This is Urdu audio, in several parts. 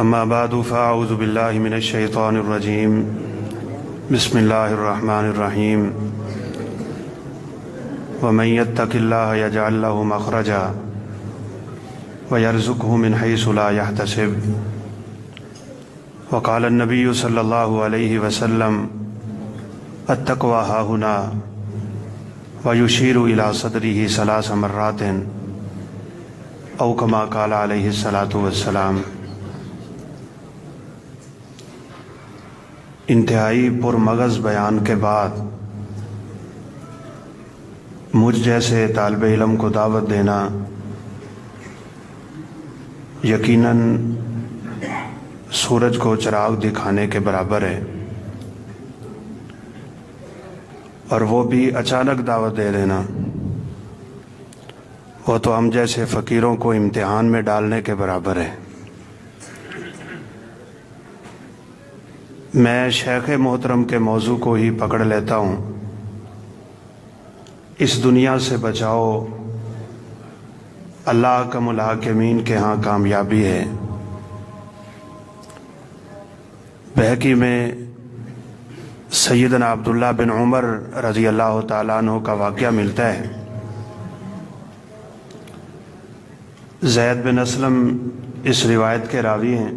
اما بعد فاعوذ باللہ من الشیطان الرجیم بسم اللہ الرحمن الرحیم ومن یتق اللہ یجعل لہ مخرجا ویرزقہ من حیث لا یحتسب وقال النبی صلی اللہ علیہ وسلم التقوی ہاہنا ویشیر الی صدرہ ثلاث مرات او کما قال علیہ الصلاۃ والسلام۔ انتہائی پرمغز بیان کے بعد مجھ جیسے طالب علم کو دعوت دینا یقیناً سورج کو چراغ دکھانے کے برابر ہے، اور وہ بھی اچانک دعوت دے دینا، وہ تو ہم جیسے فقیروں کو امتحان میں ڈالنے کے برابر ہے۔ میں شیخ محترم کے موضوع کو ہی پکڑ لیتا ہوں، اس دنیا سے بچاؤ، اللہ کا ملاحقمین کے ہاں کامیابی ہے۔ بہقی میں سیدنا عبداللہ بن عمر رضی اللہ تعالیٰ عنہ کا واقعہ ملتا ہے۔ زید بن اسلم اس روایت کے راوی ہیں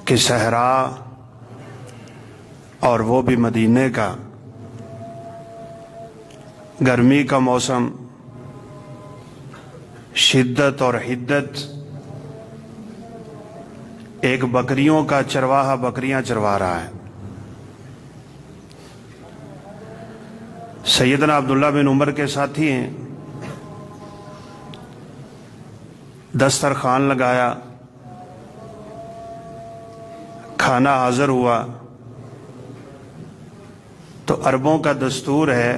کہ صحرا اور وہ بھی مدینے کا گرمی کا موسم، شدت اور حدت، ایک بکریوں کا چرواہا بکریاں چروا رہا ہے۔ سیدنا عبداللہ بن عمر کے ساتھی ہیں، دسترخوان لگایا، کھانا حاضر ہوا تو عربوں کا دستور ہے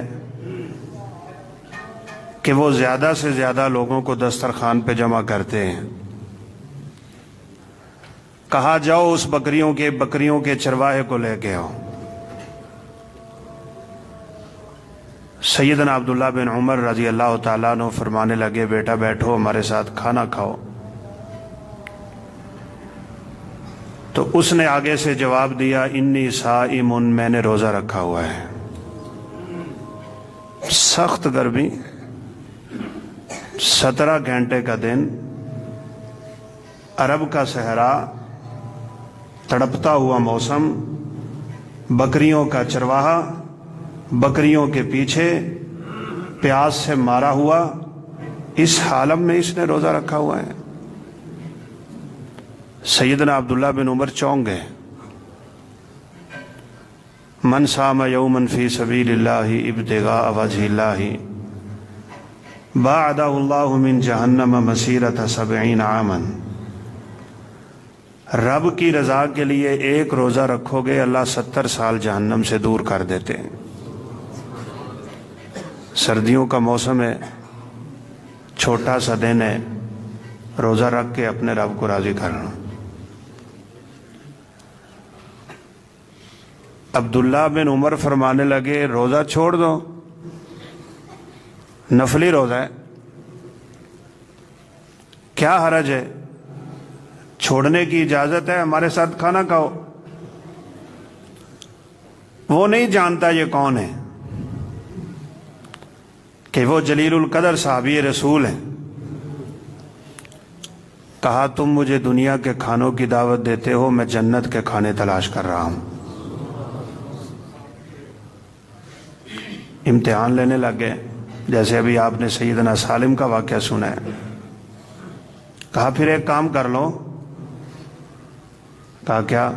کہ وہ زیادہ سے زیادہ لوگوں کو دسترخوان پہ جمع کرتے ہیں۔ کہا جاؤ اس بکریوں کے چرواہے کو لے کے آؤ۔ سیدنا عبداللہ بن عمر رضی اللہ تعالیٰ عنہ فرمانے لگے، بیٹا بیٹھو ہمارے ساتھ کھانا کھاؤ۔ تو اس نے آگے سے جواب دیا، انی صائم، میں نے روزہ رکھا ہوا ہے۔ سخت گرمی، 17 گھنٹے کا دن، عرب کا صحرا، تڑپتا ہوا موسم، بکریوں کا چرواہا، بکریوں کے پیچھے پیاس سے مارا ہوا، اس حالت میں اس نے روزہ رکھا ہوا ہے۔ سیدنا عبداللہ بن عمر چونک گئے۔ من صام یوما فی سبیل اللہ ابتغاء وجہ اللہ باعدہ اللہ من جہنم مسیرۃ 70 عاما۔ رب کی رضا کے لیے ایک روزہ رکھو گے، اللہ 70 سال جہنم سے دور کر دیتے ہیں۔ سردیوں کا موسم ہے، چھوٹا سا دن ہے، روزہ رکھ کے اپنے رب کو راضی کرنا۔ عبداللہ بن عمر فرمانے لگے، روزہ چھوڑ دو، نفلی روزہ ہے، کیا حرج ہے، چھوڑنے کی اجازت ہے، ہمارے ساتھ کھانا کھاؤ۔ وہ نہیں جانتا یہ کون ہے، کہ وہ جلیل القدر صحابی رسول ہیں۔ کہا تم مجھے دنیا کے کھانوں کی دعوت دیتے ہو، میں جنت کے کھانے تلاش کر رہا ہوں۔ امتحان لینے لگ گئے، جیسے ابھی آپ نے سیدنا سالم کا واقعہ سنا ہے۔ کہا پھر ایک کام کر لو۔ کہا کیا؟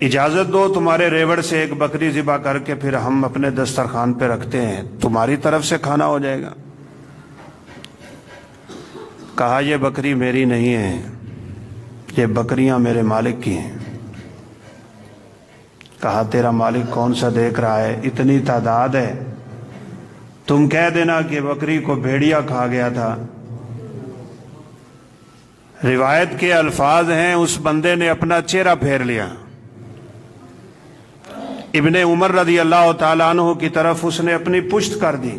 اجازت دو تمہارے ریوڑ سے ایک بکری ذبح کر کے پھر ہم اپنے دسترخوان پہ رکھتے ہیں، تمہاری طرف سے کھانا ہو جائے گا۔ کہا یہ بکری میری نہیں ہے، یہ بکریاں میرے مالک کی ہیں۔ کہا تیرا مالک کون سا دیکھ رہا ہے، اتنی تعداد ہے، تم کہہ دینا کہ بکری کو بھیڑیا کھا گیا تھا۔ روایت کے الفاظ ہیں، اس بندے نے اپنا چہرہ پھیر لیا، ابن عمر رضی اللہ تعالیٰ عنہ کی طرف اس نے اپنی پشت کر دی۔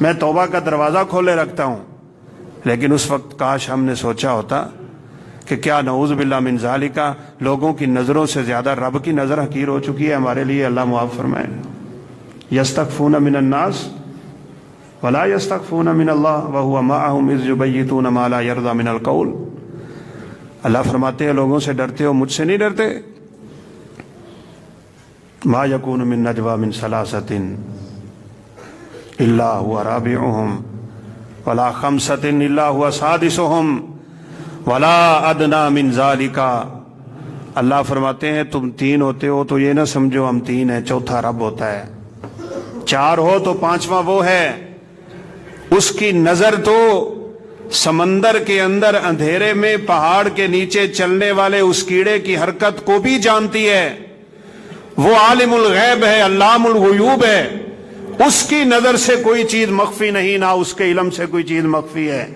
میں توبہ کا دروازہ کھولے رکھتا ہوں، لیکن اس وقت کاش ہم نے سوچا ہوتا کہ کیا نعوذ باللہ من ذالکا لوگوں کی نظروں سے زیادہ رب کی نظر حقیر ہو چکی ہے ہمارے لیے۔ اللہ معاف فرمائے۔ یستخفون من الناس ولا یستخفون من اللہ وہو معہم اذ یبیتون ما لا یرضی من القول۔ اللہ فرماتے ہیں لوگوں سے ڈرتے ہو، مجھ سے نہیں ڈرتے؟ ما یکون من نجوی من ثلاثۃ الا هو رابعهم ولا خمسۃ الا هو سادسهم ولا ادنی من ذالک۔ اللہ فرماتے ہیں تم تین ہوتے ہو تو یہ نہ سمجھو ہم تین ہیں، چوتھا رب ہوتا ہے، چار ہو تو پانچواں وہ ہے۔ اس کی نظر تو سمندر کے اندر اندھیرے میں پہاڑ کے نیچے چلنے والے اس کیڑے کی حرکت کو بھی جانتی ہے۔ وہ عالم الغیب ہے، علام الغیوب ہے، اس کی نظر سے کوئی چیز مخفی نہیں، نہ اس کے علم سے کوئی چیز مخفی ہے۔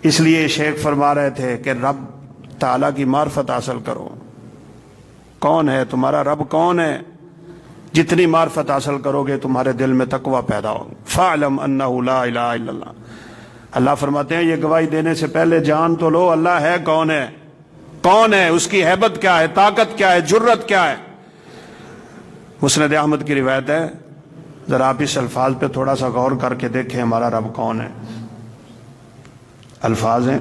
اس لیے شیخ فرما رہے تھے کہ رب تعالیٰ کی معرفت حاصل کرو۔ کون ہے تمہارا رب؟ کون ہے؟ جتنی معرفت حاصل کرو گے تمہارے دل میں تقویٰ پیدا ہوگا۔ فَاعْلَمْ أَنَّهُ لَا إِلَهَ إِلَّا اللَّهُ۔ اللہ فرماتے ہیں یہ گواہی دینے سے پہلے جان تو لو اللہ ہے کون ہے، کون ہے، اس کی ہیبت کیا ہے، طاقت کیا ہے، جرت کیا ہے۔ مسند احمد کی روایت ہے، ذرا آپ اس الفاظ پہ تھوڑا سا غور کر کے دیکھیں ہمارا رب کون ہے۔ الفاظ ہیں،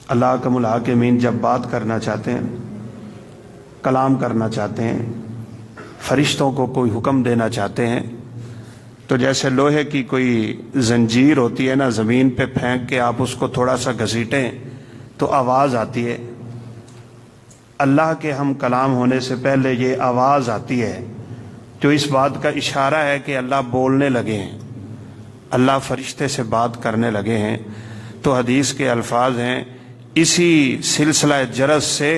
اللہ احکم الحاکمین جب بات کرنا چاہتے ہیں، کلام کرنا چاہتے ہیں، فرشتوں کو کوئی حکم دینا چاہتے ہیں، تو جیسے لوہے کی کوئی زنجیر ہوتی ہے نا، زمین پہ پھینک کے آپ اس کو تھوڑا سا گھسیٹیں تو آواز آتی ہے۔ اللہ کے ہم کلام ہونے سے پہلے یہ آواز آتی ہے جو اس بات کا اشارہ ہے کہ اللہ بولنے لگے ہیں، اللہ فرشتے سے بات کرنے لگے ہیں۔ تو حدیث کے الفاظ ہیں، اسی سلسلہ جرس سے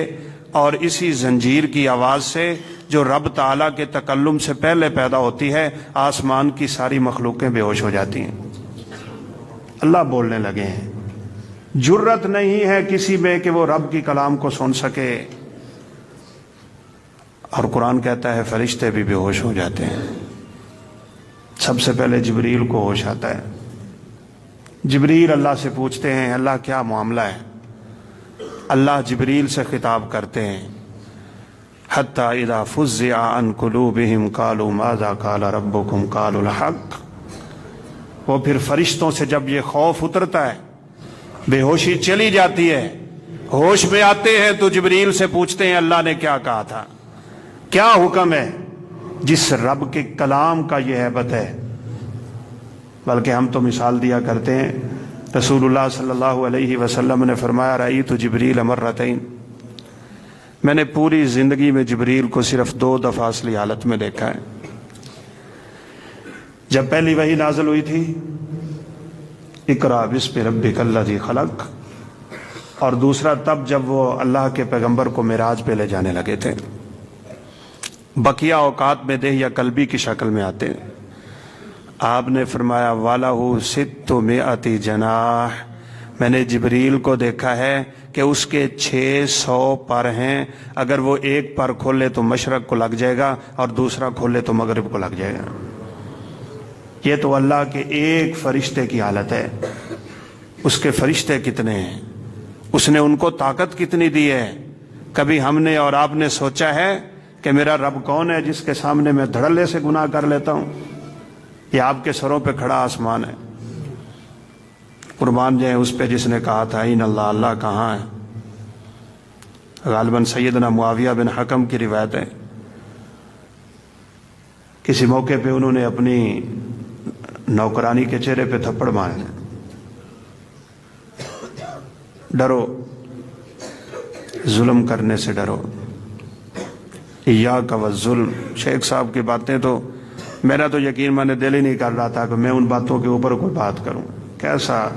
اور اسی زنجیر کی آواز سے جو رب تعالیٰ کے تکلم سے پہلے پیدا ہوتی ہے، آسمان کی ساری مخلوقیں بے ہوش ہو جاتی ہیں۔ اللہ بولنے لگے ہیں، جرت نہیں ہے کسی میں کہ وہ رب کی کلام کو سن سکے۔ اور قرآن کہتا ہے فرشتے بھی بے ہوش ہو جاتے ہیں۔ سب سے پہلے جبریل کو ہوش آتا ہے، جبریل اللہ سے پوچھتے ہیں اللہ کیا معاملہ ہے۔ اللہ جبریل سے خطاب کرتے ہیں، حتی اذا فزع عن قلوبہم قالوا ماذا قال ربکم قالوا الحق۔ وہ پھر فرشتوں سے جب یہ خوف اترتا ہے، بے ہوشی چلی جاتی ہے، ہوش میں آتے ہیں تو جبریل سے پوچھتے ہیں اللہ نے کیا کہا تھا، کیا حکم ہے۔ جس رب کے کلام کا یہ ہیبت ہے، بلکہ ہم تو مثال دیا کرتے ہیں، رسول اللہ صلی اللہ علیہ وسلم نے فرمایا رأیت جبریل مرتین، میں نے پوری زندگی میں جبریل کو صرف 2 دفعہ اصلی حالت میں دیکھا ہے۔ جب پہلی وحی نازل ہوئی تھی اقرأ باسم ربک الذی خلق، اور دوسرا تب جب وہ اللہ کے پیغمبر کو معراج پہ لے جانے لگے تھے۔ بقیہ اوقات میں دیہ یا قلبی کی شکل میں آتے ہیں۔ آپ نے فرمایا وَلَهُ 600 جناح، میں نے جبریل کو دیکھا ہے کہ اس کے 600 پر ہیں، اگر وہ ایک پر کھولے تو مشرق کو لگ جائے گا اور دوسرا کھولے تو مغرب کو لگ جائے گا۔ یہ تو اللہ کے ایک فرشتے کی حالت ہے۔ اس کے فرشتے کتنے ہیں، اس نے ان کو طاقت کتنی دی ہے۔ کبھی ہم نے اور آپ نے سوچا ہے کہ میرا رب کون ہے جس کے سامنے میں دھڑلے سے گناہ کر لیتا ہوں؟ یہ آپ کے سروں پہ کھڑا آسمان ہے۔ قربان جائیں اس پہ جس نے کہا تھا این اللہ، اللہ کہاں ہے۔ غالباً سیدنا معاویہ بن حکم کی روایت ہے، کسی موقع پہ انہوں نے اپنی نوکرانی کے چہرے پہ تھپڑ مارے، ڈرو، ظلم کرنے سے ڈرو، ایاک والظلم۔ شیخ صاحب کی باتیں تو میرا تو یقین میں نے دل ہی نہیں کر رہا تھا کہ میں ان باتوں کے اوپر کوئی بات کروں۔ کیسا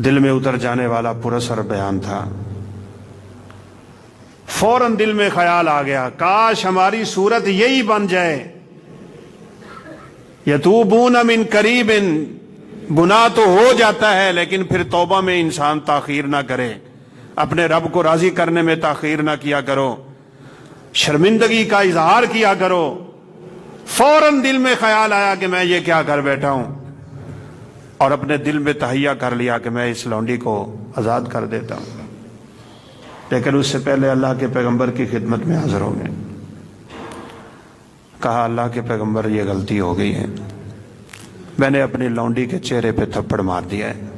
دل میں اتر جانے والا پراسر بیان تھا۔ فوراً دل میں خیال آ گیا کاش ہماری صورت یہی بن جائے، یتوبون من قریب، گناہ تو ہو جاتا ہے لیکن پھر توبہ میں انسان تاخیر نہ کرے، اپنے رب کو راضی کرنے میں تاخیر نہ کیا کرو، شرمندگی کا اظہار کیا کرو، فوراً دل میں خیال آیا کہ میں یہ کیا کر بیٹھا ہوں، اور اپنے دل میں تہیہ کر لیا کہ میں اس لونڈی کو آزاد کر دیتا ہوں۔ لیکن اس سے پہلے اللہ کے پیغمبر کی خدمت میں حاضر ہو گئے، کہا اللہ کے پیغمبر یہ غلطی ہو گئی ہے، میں نے اپنی لونڈی کے چہرے پہ تھپڑ مار دیا ہے،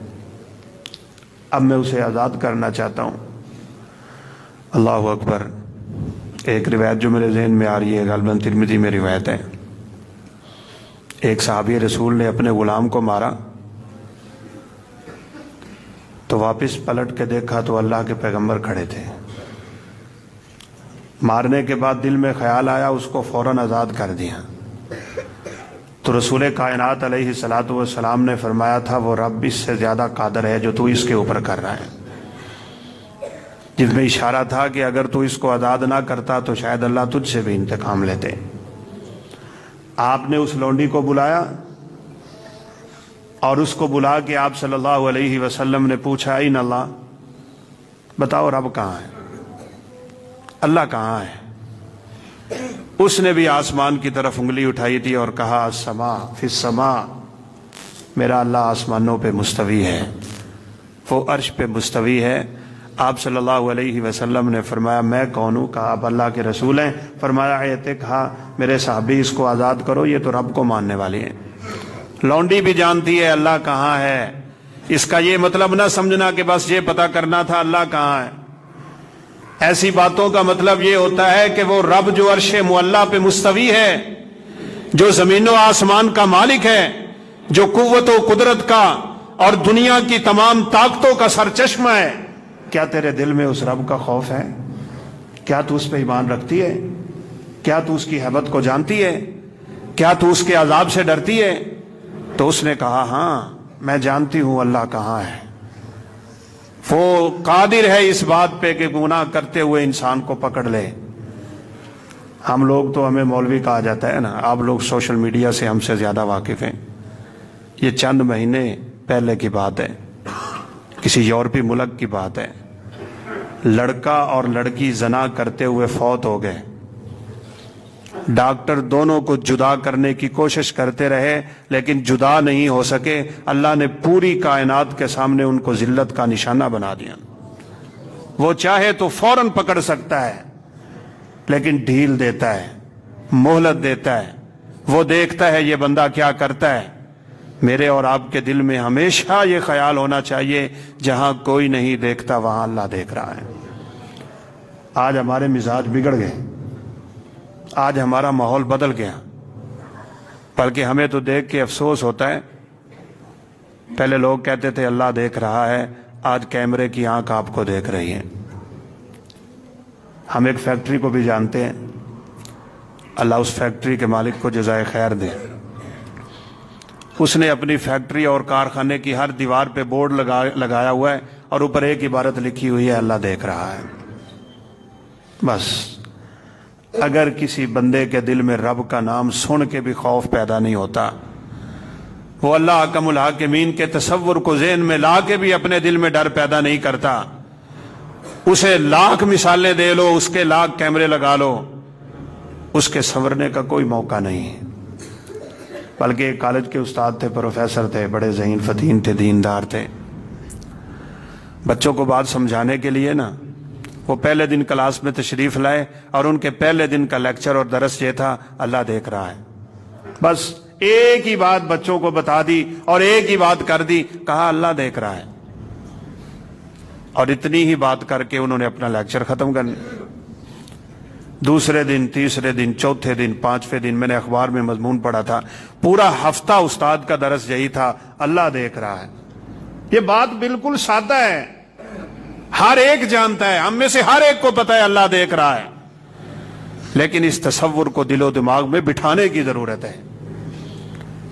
اب میں اسے آزاد کرنا چاہتا ہوں۔ اللہ اکبر۔ ایک روایت جو میرے ذہن میں آ رہی ہے، غالباً ترمذی میں روایت ہے، ایک صحابی رسول نے اپنے غلام کو مارا تو واپس پلٹ کے دیکھا تو اللہ کے پیغمبر کھڑے تھے۔ مارنے کے بعد دل میں خیال آیا، اس کو فوراً آزاد کر دیا تو رسول کائنات علیہ الصلوۃ والسلام نے فرمایا تھا وہ رب اس سے زیادہ قادر ہے جو تو اس کے اوپر کر رہا ہے، جس میں اشارہ تھا کہ اگر تو اس کو آزاد نہ کرتا تو شاید اللہ تجھ سے بھی انتقام لیتے۔ آپ نے اس لونڈی کو بلایا اور اس کو بلا کے آپ صلی اللہ علیہ وسلم نے پوچھا این اللہ، بتاؤ رب کہاں ہے، اللہ کہاں ہے؟ اس نے بھی آسمان کی طرف انگلی اٹھائی تھی اور کہا السماء فی السماء، میرا اللہ آسمانوں پہ مستوی ہے، وہ عرش پہ مستوی ہے۔ آپ صلی اللہ علیہ وسلم نے فرمایا میں کون ہوں؟ کہا آپ اللہ کے رسول ہیں۔ فرمایا ایتے کہا میرے صحابی اس کو آزاد کرو، یہ تو رب کو ماننے والی ہیں۔ لونڈی بھی جانتی ہے اللہ کہاں ہے، اس کا یہ مطلب نہ سمجھنا کہ بس یہ پتہ کرنا تھا اللہ کہاں ہے۔ ایسی باتوں کا مطلب یہ ہوتا ہے کہ وہ رب جو عرش معلیٰ پہ مستوی ہے، جو زمین و آسمان کا مالک ہے، جو قوت و قدرت کا اور دنیا کی تمام طاقتوں کا سرچشمہ ہے، کیا تیرے دل میں اس رب کا خوف ہے؟ کیا تو اس پہ ایمان رکھتی ہے؟ کیا تو اس کی ہیبت کو جانتی ہے؟ کیا تو اس کے عذاب سے ڈرتی ہے؟ تو اس نے کہا ہاں میں جانتی ہوں اللہ کہاں ہے، وہ قادر ہے اس بات پہ کہ گناہ کرتے ہوئے انسان کو پکڑ لے۔ ہم لوگ تو ہمیں مولوی کہا جاتا ہے نا، آپ لوگ سوشل میڈیا سے ہم سے زیادہ واقف ہیں۔ یہ چند مہینے پہلے کی بات ہے، کسی یورپی ملک کی بات ہے، لڑکا اور لڑکی زنا کرتے ہوئے فوت ہو گئے، ڈاکٹر دونوں کو جدا کرنے کی کوشش کرتے رہے لیکن جدا نہیں ہو سکے۔ اللہ نے پوری کائنات کے سامنے ان کو ذلت کا نشانہ بنا دیا۔ وہ چاہے تو فوراً پکڑ سکتا ہے لیکن ڈھیل دیتا ہے، مہلت دیتا ہے، وہ دیکھتا ہے یہ بندہ کیا کرتا ہے۔ میرے اور آپ کے دل میں ہمیشہ یہ خیال ہونا چاہیے جہاں کوئی نہیں دیکھتا وہاں اللہ دیکھ رہا ہے۔ آج ہمارے مزاج بگڑ گئے، آج ہمارا ماحول بدل گیا، بلکہ ہمیں تو دیکھ کے افسوس ہوتا ہے۔ پہلے لوگ کہتے تھے اللہ دیکھ رہا ہے، آج کیمرے کی آنکھ آپ کو دیکھ رہی ہے۔ ہم ایک فیکٹری کو بھی جانتے ہیں، اللہ اس فیکٹری کے مالک کو جزائے خیر دے۔ اس نے اپنی فیکٹری اور کارخانے کی ہر دیوار پہ بورڈ لگایا ہوا ہے اور اوپر ایک عبارت لکھی ہوئی ہے اللہ دیکھ رہا ہے۔ بس اگر کسی بندے کے دل میں رب کا نام سن کے بھی خوف پیدا نہیں ہوتا، وہ اللہ احکم الحاکمین کے تصور کو ذہن میں لا کے بھی اپنے دل میں ڈر پیدا نہیں کرتا، اسے لاکھ مثالیں دے لو، اس کے لاکھ کیمرے لگا لو، اس کے سنورنے کا کوئی موقع نہیں ہے۔ بلکہ ایک کالج کے استاد تھے، پروفیسر تھے، بڑے ذہین فتین تھے، دیندار تھے۔ بچوں کو بات سمجھانے کے لیے نا وہ پہلے دن کلاس میں تشریف لائے اور ان کے پہلے دن کا لیکچر اور درس یہ تھا اللہ دیکھ رہا ہے۔ بس ایک ہی بات بچوں کو بتا دی اور ایک ہی بات کر دی، کہا اللہ دیکھ رہا ہے، اور اتنی ہی بات کر کے انہوں نے اپنا لیکچر ختم کر لیا۔ دوسرے دن، تیسرے دن، چوتھے دن، پانچویں دن میں نے اخبار میں مضمون پڑھا تھا، پورا ہفتہ استاد کا درس یہی تھا اللہ دیکھ رہا ہے۔ یہ بات بالکل سادہ ہے، ہر ایک جانتا ہے، ہم میں سے ہر ایک کو پتا ہے اللہ دیکھ رہا ہے، لیکن اس تصور کو دل و دماغ میں بٹھانے کی ضرورت ہے۔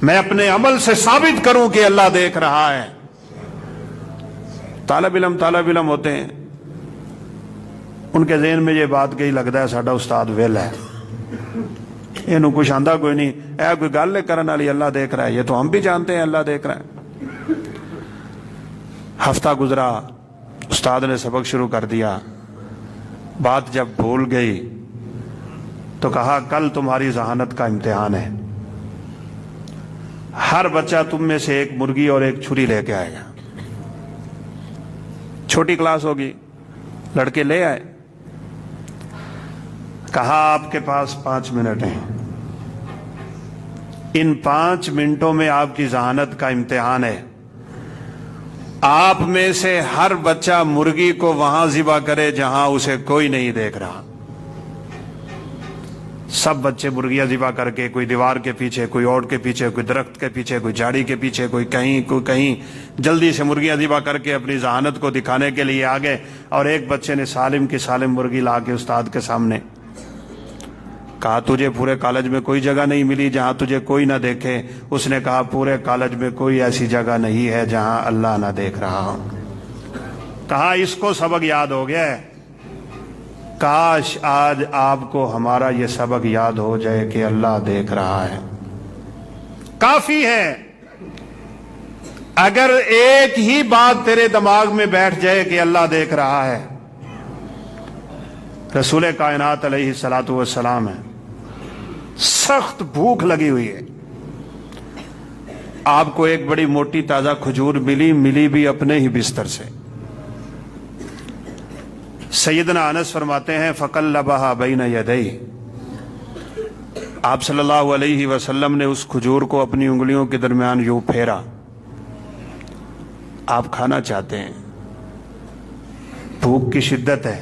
میں اپنے عمل سے ثابت کروں کہ اللہ دیکھ رہا ہے۔ طالب علم ہوتے ہیں، ان کے ذہن میں یہ بات گئی لگتا ہے ساڈا استاد ویل ہے، یہ کچھ آندا کوئی نہیں، اے کوئی گل کرن والی اللہ دیکھ رہا ہے، یہ تو ہم بھی جانتے ہیں اللہ دیکھ رہا ہے۔ ہفتہ گزرا، استاد نے سبق شروع کر دیا، بات جب بھول گئی تو کہا کل تمہاری ذہانت کا امتحان ہے، ہر بچہ تم میں سے ایک مرغی اور ایک چھری لے کے آئے گا۔ چھوٹی کلاس ہوگی، لڑکے لے آئے، کہا آپ کے پاس 5 منٹ ہیں، ان 5 منٹوں میں آپ کی ذہانت کا امتحان ہے، آپ میں سے ہر بچہ مرغی کو وہاں ذبح کرے جہاں اسے کوئی نہیں دیکھ رہا۔ سب بچے مرغیاں ذبح کر کے، کوئی دیوار کے پیچھے، کوئی اوٹ کے پیچھے، کوئی درخت کے پیچھے، کوئی جھاڑی کے پیچھے، کوئی کہیں جلدی سے مرغیاں ذبح کر کے اپنی ذہانت کو دکھانے کے لیے آ گئے۔ اور ایک بچے نے سالم کی سالم مرغی لا کے استاد کے سامنے کہا تجھے پورے کالج میں کوئی جگہ نہیں ملی جہاں تجھے کوئی نہ دیکھے؟ اس نے کہا پورے کالج میں کوئی ایسی جگہ نہیں ہے جہاں اللہ نہ دیکھ رہا ہو۔ کہا اس کو سبق یاد ہو گیا ہے، کاش آج آپ کو ہمارا یہ سبق یاد ہو جائے کہ اللہ دیکھ رہا ہے۔ کافی ہے اگر ایک ہی بات تیرے دماغ میں بیٹھ جائے کہ اللہ دیکھ رہا ہے۔ رسول کائنات علیہ الصلوۃ والسلام ہے، سخت بھوک لگی ہوئی ہے، آپ کو ایک بڑی موٹی تازہ کھجور ملی بھی اپنے ہی بستر سے۔ سیدنا انس فرماتے ہیں فقلبها بین یدیہ، آپ صلی اللہ علیہ وسلم نے اس کھجور کو اپنی انگلیوں کے درمیان یوں پھیرا، آپ کھانا چاہتے ہیں، بھوک کی شدت ہے،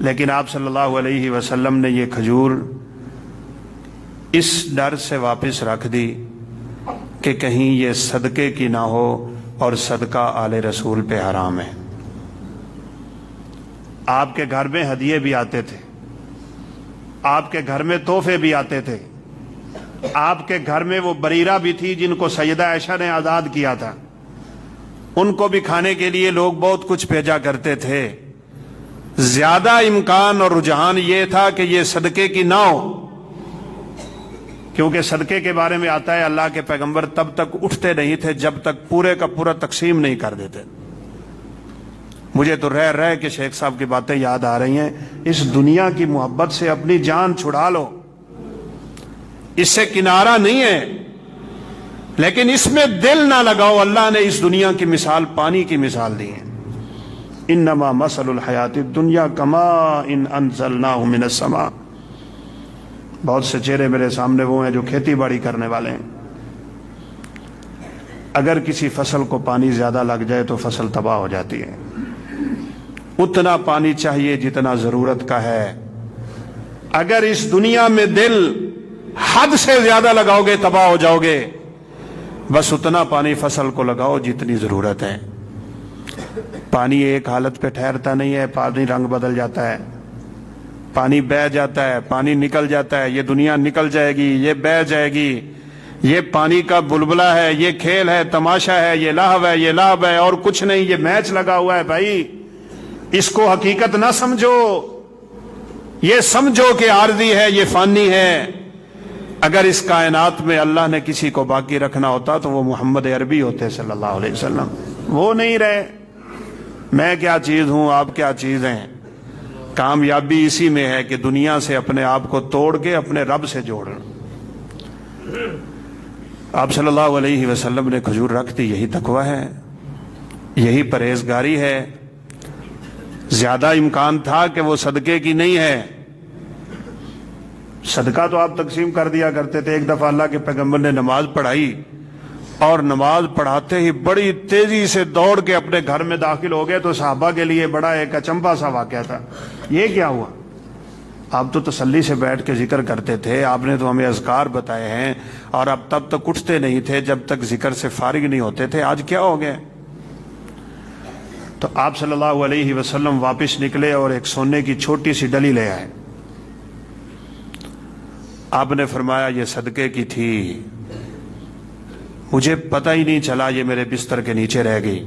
لیکن آپ صلی اللہ علیہ وسلم نے یہ کھجور اس ڈر سے واپس رکھ دی کہ کہیں یہ صدقے کی نہ ہو اور صدقہ آل رسول پہ حرام ہے۔ آپ کے گھر میں ہدیے بھی آتے تھے، آپ کے گھر میں تحفے بھی آتے تھے، آپ کے گھر میں وہ بریرہ بھی تھی جن کو سیدہ عائشہ نے آزاد کیا تھا، ان کو بھی کھانے کے لیے لوگ بہت کچھ بھیجا کرتے تھے۔ زیادہ امکان اور رجحان یہ تھا کہ یہ صدقے کی نہ ہو، کیونکہ صدقے کے بارے میں آتا ہے اللہ کے پیغمبر تب تک اٹھتے نہیں تھے جب تک پورے کا پورا تقسیم نہیں کر دیتے۔ مجھے تو رہ کے شیخ صاحب کی باتیں یاد آ رہی ہیں، اس دنیا کی محبت سے اپنی جان چھڑا لو، اس سے کنارہ نہیں ہے، لیکن اس میں دل نہ لگاؤ۔ اللہ نے اس دنیا کی مثال پانی کی مثال دی ہے، انما مثل الحیات الدنیا کماء انزلناہ من السماء۔ بہت سے چہرے میرے سامنے وہ ہیں جو کھیتی باڑی کرنے والے ہیں، اگر کسی فصل کو پانی زیادہ لگ جائے تو فصل تباہ ہو جاتی ہے۔ اتنا پانی چاہیے جتنا ضرورت کا ہے، اگر اس دنیا میں دل حد سے زیادہ لگاؤ گے تباہ ہو جاؤ گے۔ بس اتنا پانی فصل کو لگاؤ جتنی ضرورت ہے۔ پانی ایک حالت پہ ٹھہرتا نہیں ہے، پانی رنگ بدل جاتا ہے، پانی بہہ جاتا ہے، پانی نکل جاتا ہے، یہ دنیا نکل جائے گی، یہ بہہ جائے گی، یہ پانی کا بلبلہ ہے، یہ کھیل ہے، تماشا ہے، یہ لہو ہے، یہ لعب ہے اور کچھ نہیں، یہ میچ لگا ہوا ہے۔ بھائی اس کو حقیقت نہ سمجھو، یہ سمجھو کہ عارضی ہے، یہ فانی ہے۔ اگر اس کائنات میں اللہ نے کسی کو باقی رکھنا ہوتا تو وہ محمد عربی ہوتے صلی اللہ علیہ وسلم، وہ نہیں رہے۔ میں کیا چیز ہوں، آپ کیا چیز ہیں؟ کامیابی اسی میں ہے کہ دنیا سے اپنے آپ کو توڑ کے اپنے رب سے جوڑنا۔ آپ صلی اللہ علیہ وسلم نے کھجور رکھ دی، یہی تقویٰ ہے، یہی پرہیزگاری ہے۔ زیادہ امکان تھا کہ وہ صدقے کی نہیں ہے، صدقہ تو آپ تقسیم کر دیا کرتے تھے۔ ایک دفعہ اللہ کے پیغمبر نے نماز پڑھائی اور نماز پڑھاتے ہی بڑی تیزی سے دوڑ کے اپنے گھر میں داخل ہو گئے، تو صحابہ کے لیے بڑا ایک اچنبھا سا واقعہ تھا، یہ کیا ہوا؟ آپ تو تسلی سے بیٹھ کے ذکر کرتے تھے، آپ نے تو ہمیں اذکار بتائے ہیں، اور اب تب تک اٹھتے نہیں تھے جب تک ذکر سے فارغ نہیں ہوتے تھے، آج کیا ہو گئے؟ تو آپ صلی اللہ علیہ وسلم واپس نکلے اور ایک سونے کی چھوٹی سی ڈلی لے آئے۔ آپ نے فرمایا یہ صدقے کی تھی، مجھے پتہ ہی نہیں چلا، یہ میرے بستر کے نیچے رہ گئی،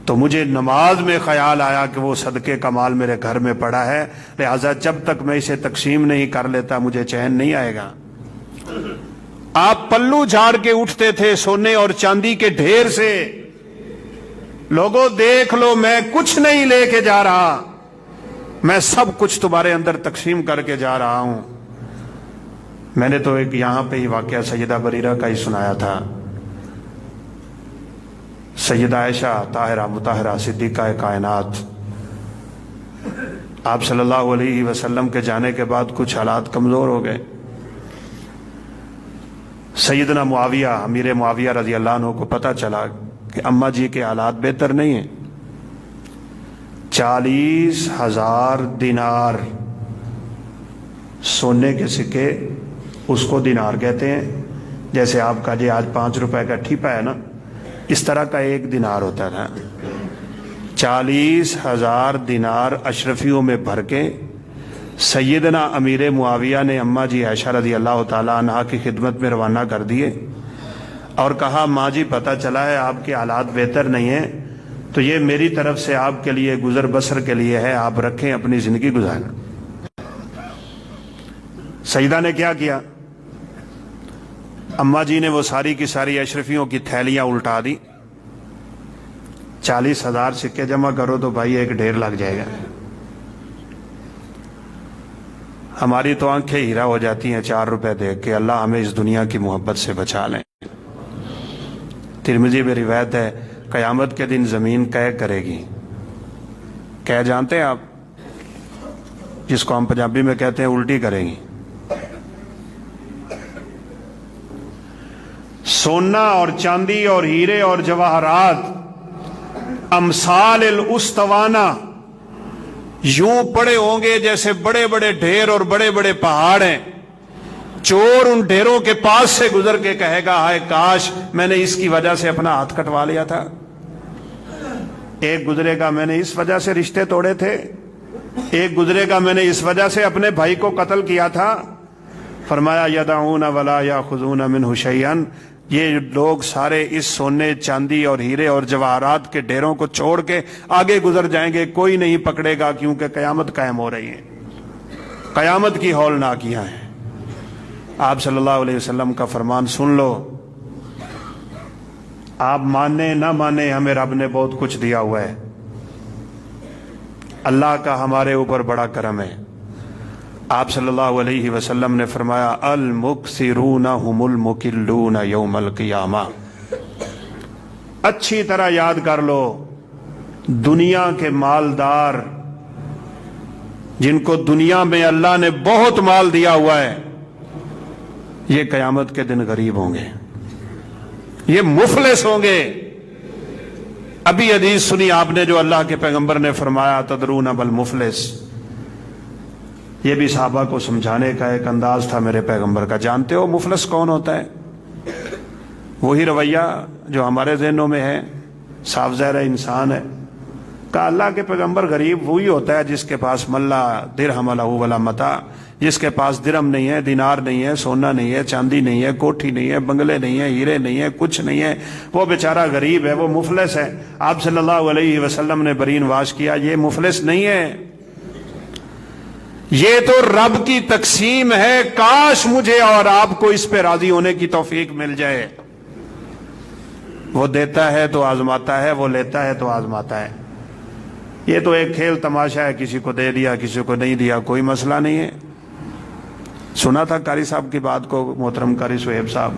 تو مجھے نماز میں خیال آیا کہ وہ صدقے کا مال میرے گھر میں پڑا ہے، لہذا جب تک میں اسے تقسیم نہیں کر لیتا مجھے چین نہیں آئے گا۔ آپ پلو جھاڑ کے اٹھتے تھے سونے اور چاندی کے ڈھیر سے، لوگوں دیکھ لو میں کچھ نہیں لے کے جا رہا، میں سب کچھ تمہارے اندر تقسیم کر کے جا رہا ہوں۔ میں نے تو ایک یہاں پہ ہی واقعہ سیدہ بریرہ کا ہی سنایا تھا۔ سیدہ عائشہ طاہرہ مطہرہ صدیقہ کائنات، آپ صلی اللہ علیہ وسلم کے جانے کے بعد کچھ حالات کمزور ہو گئے۔ سیدنا معاویہ امیر معاویہ رضی اللہ عنہ کو پتہ چلا کہ اماں جی کے حالات بہتر نہیں ہیں۔ 40,000 دینار سونے کے سکے، اس کو دینار کہتے ہیں، جیسے آپ کا جی آج 5 روپے کا ٹھیپا ہے نا، اس طرح کا ایک دینار ہوتا تھا۔ 40,000 دینار اشرفیوں میں بھر کے سیدنا امیر معاویہ نے اماں جی عائشہ رضی اللہ تعالیٰ عنہا کی خدمت میں روانہ کر دیے اور کہا ماں جی پتہ چلا ہے آپ کے حالات بہتر نہیں ہیں، تو یہ میری طرف سے آپ کے لیے گزر بسر کے لیے ہے، آپ رکھیں اپنی زندگی گزاریں۔ سیدہ نے کیا کیا؟ اماں جی نے وہ ساری کی ساری اشرفیوں کی تھیلیاں الٹا دی۔ 40,000 سکے جمع کرو تو بھائی ایک ڈھیر لگ جائے گا۔ ہماری تو آنکھیں ہیرا ہو جاتی ہیں 4 روپے دیکھ کے۔ اللہ ہمیں اس دنیا کی محبت سے بچا لیں۔ ترمذی میں روایت ہے قیامت کے دن زمین قے کرے گی۔ قے جانتے ہیں آپ؟ جس کو ہم پنجابی میں کہتے ہیں الٹی کرے گی۔ سونا اور چاندی اور ہیرے اور جواہرات امثال الاسطوانہ یوں پڑے ہوں گے جیسے بڑے بڑے ڈھیر اور بڑے بڑے پہاڑ ہیں۔ چور ان ڈھیروں کے پاس سے گزر کے کہے گا ہائے کاش میں نے اس کی وجہ سے اپنا ہاتھ کٹوا لیا تھا۔ ایک گزرے گا میں نے اس وجہ سے رشتے توڑے تھے، ایک گزرے گا میں نے اس وجہ سے اپنے بھائی کو قتل کیا تھا۔ فرمایا یدعون ولا یاخذون منہ شیئا، یہ لوگ سارے اس سونے چاندی اور ہیرے اور جواہرات کے ڈھیروں کو چھوڑ کے آگے گزر جائیں گے، کوئی نہیں پکڑے گا، کیونکہ قیامت قائم ہو رہی ہے، قیامت کی ہولناکیاں ہیں۔ آپ صلی اللہ علیہ وسلم کا فرمان سن لو، آپ مانے نہ مانے ہمیں رب نے بہت کچھ دیا ہوا ہے۔ اللہ کا ہمارے اوپر بڑا کرم ہے۔ آپ صلی اللہ علیہ وسلم نے فرمایا المکثرون هم المکلون یوم القیامہ۔ اچھی طرح یاد کر لو، دنیا کے مالدار جن کو دنیا میں اللہ نے بہت مال دیا ہوا ہے، یہ قیامت کے دن غریب ہوں گے، یہ مفلس ہوں گے۔ ابھی حدیث سنی آپ نے جو اللہ کے پیغمبر نے فرمایا تدرون بالمفلس، یہ بھی صحابہ کو سمجھانے کا ایک انداز تھا میرے پیغمبر کا۔ جانتے ہو مفلس کون ہوتا ہے؟ وہی رویہ جو ہمارے ذہنوں میں ہے، صاف ظاہر انسان ہے۔ کہا اللہ کے پیغمبر غریب وہی ہوتا ہے جس کے پاس ملا درہم لہ ولا متاع، جس کے پاس درہم نہیں ہے، دینار نہیں ہے، سونا نہیں ہے، چاندی نہیں ہے، کوٹھی نہیں ہے، بنگلے نہیں ہے، ہیرے نہیں ہے، کچھ نہیں ہے، وہ بیچارہ غریب ہے، وہ مفلس ہے۔ آپ صلی اللہ علیہ وسلم نے برین واش کیا، یہ مفلس نہیں ہے، یہ تو رب کی تقسیم ہے۔ کاش مجھے اور آپ کو اس پہ راضی ہونے کی توفیق مل جائے۔ وہ دیتا ہے تو آزماتا ہے، وہ لیتا ہے تو آزماتا ہے۔ یہ تو ایک کھیل تماشا ہے، کسی کو دے دیا کسی کو نہیں دیا، کوئی مسئلہ نہیں ہے۔ سنا تھا قاری صاحب کی بات کو، محترم قاری سہیب صاحب،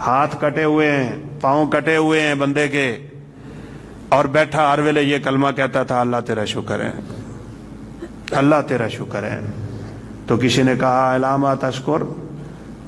ہاتھ کٹے ہوئے ہیں، پاؤں کٹے ہوئے ہیں بندے کے، اور بیٹھا ہر ویلے یہ کلمہ کہتا تھا اللہ تیرا شکر ہے، اللہ تیرا شکر ہے۔ تو کسی نے کہا علامہ تشکر،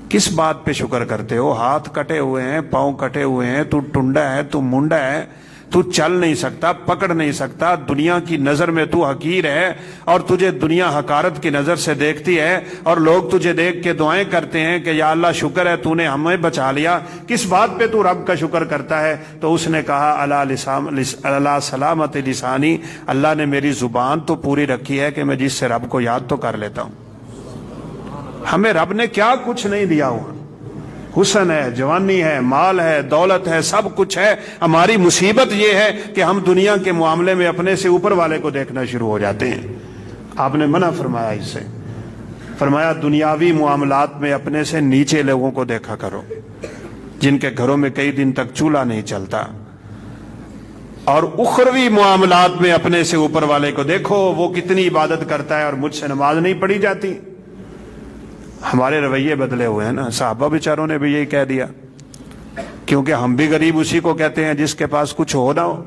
کس بات پہ شکر کرتے ہو؟ ہاتھ کٹے ہوئے ہیں، پاؤں کٹے ہوئے ہیں، تو ٹنڈا ہے، تو منڈا ہے، تو چل نہیں سکتا، پکڑ نہیں سکتا، دنیا کی نظر میں تو حقیر ہے، اور تجھے دنیا حقارت کی نظر سے دیکھتی ہے، اور لوگ تجھے دیکھ کے دعائیں کرتے ہیں کہ یا اللہ شکر ہے تو نے ہمیں بچا لیا، کس بات پہ تو رب کا شکر کرتا ہے؟ تو اس نے کہا اللہ سلامت لسانی، اللہ نے میری زبان تو پوری رکھی ہے کہ میں جس سے رب کو یاد تو کر لیتا ہوں۔ ہمیں رب نے کیا کچھ نہیں دیا ہوا، حسن ہے، جوانی ہے، مال ہے، دولت ہے، سب کچھ ہے۔ ہماری مصیبت یہ ہے کہ ہم دنیا کے معاملے میں اپنے سے اوپر والے کو دیکھنا شروع ہو جاتے ہیں۔ آپ نے منع فرمایا اس سے، فرمایا دنیاوی معاملات میں اپنے سے نیچے لوگوں کو دیکھا کرو، جن کے گھروں میں کئی دن تک چولہا نہیں چلتا، اور اخروی معاملات میں اپنے سے اوپر والے کو دیکھو وہ کتنی عبادت کرتا ہے اور مجھ سے نماز نہیں پڑھی جاتی. ہمارے رویے بدلے ہوئے ہیں نا. صحابہ بیچاروں نے بھی یہی کہہ دیا, کیونکہ ہم بھی غریب اسی کو کہتے ہیں جس کے پاس کچھ ہو نہ ہو.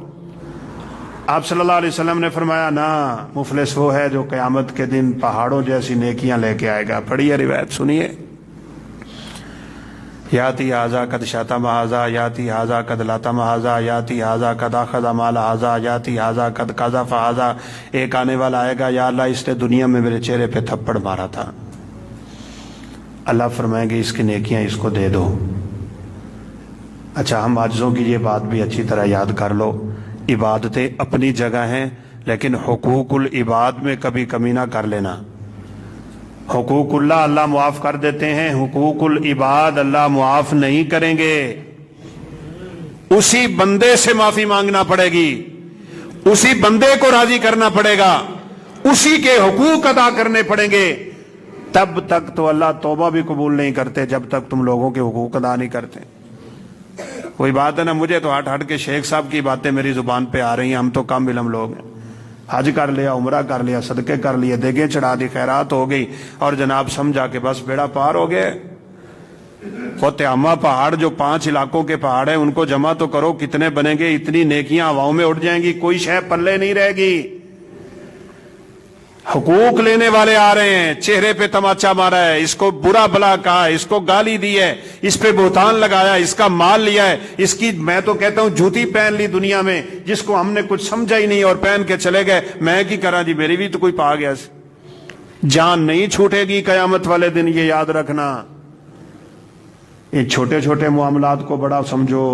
آپ صلی اللہ علیہ وسلم نے فرمایا نا, مفلس وہ ہے جو قیامت کے دن پہاڑوں جیسی نیکیاں لے کے آئے گا. پڑھیے روایت سنیے. یاتی ہذا قد شتم ہذا یاتی ہذا قد لطم ہذا یاتی ہذا قد اخذ مال ہذا یاتی ہذا قد قذف ہذا. ایک آنے والا آئے گا, یا اللہ اس نے دنیا میں میرے چہرے پہ تھپڑ مارا تھا. اللہ فرمائیں گے اس کی نیکیاں اس کو دے دو. اچھا, ہم عاجزوں کی یہ بات بھی اچھی طرح یاد کر لو. عبادتیں اپنی جگہ ہیں, لیکن حقوق العباد میں کبھی کمی نہ کر لینا. حقوق اللہ معاف کر دیتے ہیں, حقوق العباد اللہ معاف نہیں کریں گے. اسی بندے سے معافی مانگنا پڑے گی, اسی بندے کو راضی کرنا پڑے گا, اسی کے حقوق ادا کرنے پڑیں گے. تب تک تو اللہ توبہ بھی قبول نہیں کرتے جب تک تم لوگوں کے حقوق ادا نہیں کرتے. کوئی بات ہے نا, مجھے تو ہٹ کے شیخ صاحب کی باتیں میری زبان پہ آ رہی ہیں. ہم تو کم علم لوگ ہیں. حج کر لیا, عمرہ کر لیا, صدقے کر لیے, دیگیں چڑھا دی, خیرات ہو گئی, اور جناب سمجھا کہ بس بیڑا پار ہو گئے. وہ تیامہ پہاڑ جو 5 علاقوں کے پہاڑ ہیں ان کو جمع تو کرو, کتنے بنیں گے؟ اتنی نیکیاں ہواؤں میں اڑ جائیں گی, کوئی شے پلے نہیں رہے گی. حقوق لینے والے آ رہے ہیں, چہرے پہ تماچا مارا ہے, اس کو برا بلا کہا, اس کو گالی دی ہے, اس پہ بہتان لگایا, اس کا مال لیا ہے, اس کی میں تو کہتا ہوں جوتی پہن لی دنیا میں, جس کو ہم نے کچھ سمجھا ہی نہیں اور پہن کے چلے گئے. میں کی کرا جی, میری بھی تو کوئی پا گیا. جان نہیں چھوٹے گی قیامت والے دن, یہ یاد رکھنا. یہ چھوٹے چھوٹے معاملات کو بڑا سمجھو.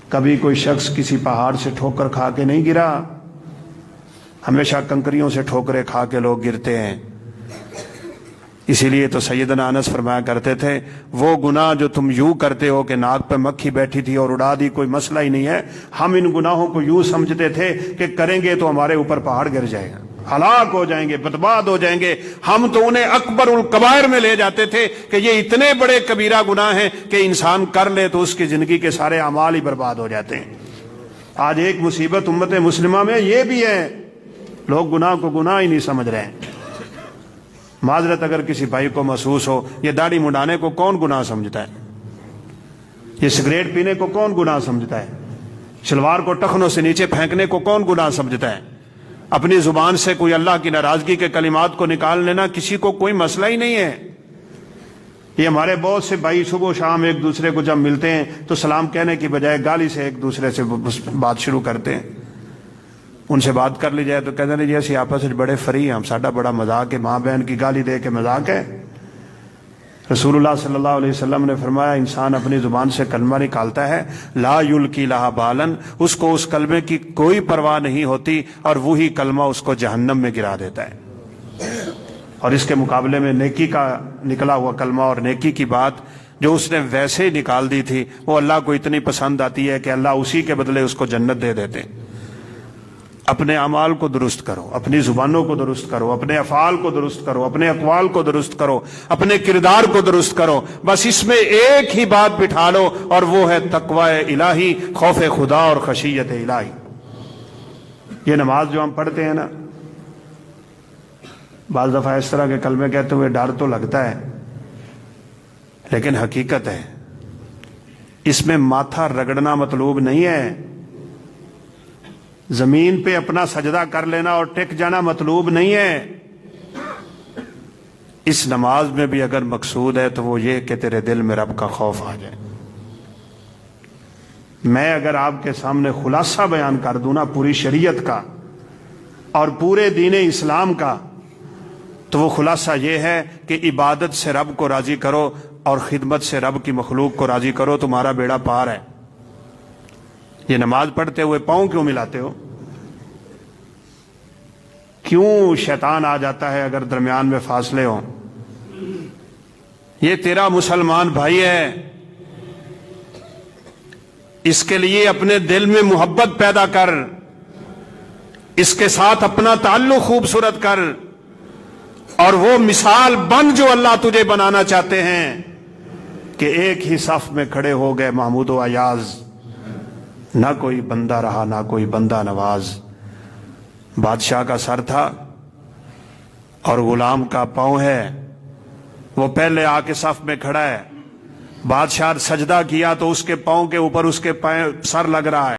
کبھی کوئی شخص کسی پہاڑ سے ٹھوکر کھا کے نہیں گرا, ہمیشہ کنکریوں سے ٹھوکریں کھا کے لوگ گرتے ہیں. اسی لیے تو سیدنا انس فرمایا کرتے تھے, وہ گناہ جو تم یوں کرتے ہو کہ ناک پہ مکھی بیٹھی تھی اور اڑا دی, کوئی مسئلہ ہی نہیں ہے. ہم ان گناہوں کو یوں سمجھتے تھے کہ کریں گے تو ہمارے اوپر پہاڑ گر جائے گا, ہلاک ہو جائیں گے, برباد ہو جائیں گے. ہم تو انہیں اکبر الکبائر میں لے جاتے تھے کہ یہ اتنے بڑے کبیرہ گناہ ہیں کہ انسان کر لے تو اس کی زندگی کے سارے اعمال ہی برباد ہو جاتے ہیں. آج ایک مصیبت امت مسلمہ میں یہ بھی ہے, لوگ گناہ کو گناہ ہی نہیں سمجھ رہے ہیں. معذرت اگر کسی بھائی کو محسوس ہو, یہ داڑھی منڈانے کو کون گناہ سمجھتا ہے؟ یہ سگریٹ پینے کو کون گناہ سمجھتا ہے؟ شلوار کو ٹخنوں سے نیچے پھینکنے کو کون گناہ سمجھتا ہے؟ اپنی زبان سے کوئی اللہ کی ناراضگی کے کلمات کو نکال لینا کسی کو کوئی مسئلہ ہی نہیں ہے. یہ ہمارے بہت سے بھائی صبح و شام ایک دوسرے کو جب ملتے ہیں تو سلام کہنے کی بجائے گالی سے ایک دوسرے سے بات شروع کرتے ہیں. ان سے بات کر لی جائے تو کہتے ہیں جی اسی آپس میں بڑے فری ہیں, ہم ساڈا بڑا مذاق ہے, ماں بہن کی گالی دے کے مذاق ہے. رسول اللہ صلی اللہ علیہ وسلم نے فرمایا, انسان اپنی زبان سے کلمہ نکالتا ہے, لا یلکی لہا بالن, اس کو اس کلمے کی کوئی پرواہ نہیں ہوتی, اور وہی کلمہ اس کو جہنم میں گرا دیتا ہے. اور اس کے مقابلے میں نیکی کا نکلا ہوا کلمہ اور نیکی کی بات جو اس نے ویسے ہی نکال دی تھی, وہ اللہ کو اتنی پسند آتی ہے کہ اللہ اسی کے بدلے اس کو جنت دے دیتے. اپنے اعمال کو درست کرو, اپنی زبانوں کو درست کرو, اپنے افعال کو درست کرو, اپنے اقوال کو درست کرو, اپنے کردار کو درست کرو. بس اس میں ایک ہی بات بٹھا لو, اور وہ ہے تقوی الہی, خوف خدا اور خشیت الہی. یہ نماز جو ہم پڑھتے ہیں نا, بعض دفعہ اس طرح کے کلمے کہتے ہوئے ڈر تو لگتا ہے, لیکن حقیقت ہے اس میں ماتھا رگڑنا مطلوب نہیں ہے, زمین پہ اپنا سجدہ کر لینا اور ٹک جانا مطلوب نہیں ہے. اس نماز میں بھی اگر مقصود ہے تو وہ یہ کہ تیرے دل میں رب کا خوف آ جائے. میں اگر آپ کے سامنے خلاصہ بیان کر دوں نا پوری شریعت کا اور پورے دین اسلام کا, تو وہ خلاصہ یہ ہے کہ عبادت سے رب کو راضی کرو اور خدمت سے رب کی مخلوق کو راضی کرو, تمہارا بیڑا پار ہے. یہ نماز پڑھتے ہوئے پاؤں کیوں ملاتے ہو؟ کیوں شیطان آ جاتا ہے اگر درمیان میں فاصلے ہوں؟ یہ تیرا مسلمان بھائی ہے, اس کے لیے اپنے دل میں محبت پیدا کر, اس کے ساتھ اپنا تعلق خوبصورت کر, اور وہ مثال بن جو اللہ تجھے بنانا چاہتے ہیں کہ ایک ہی صف میں کھڑے ہو گئے محمود و ایاز, نہ کوئی بندہ رہا نہ کوئی بندہ نواز. بادشاہ کا سر تھا اور غلام کا پاؤں ہے. وہ پہلے آ کے صف میں کھڑا ہے. بادشاہ سجدہ کیا تو اس کے پاؤں کے اوپر اس کے سر لگ رہا ہے.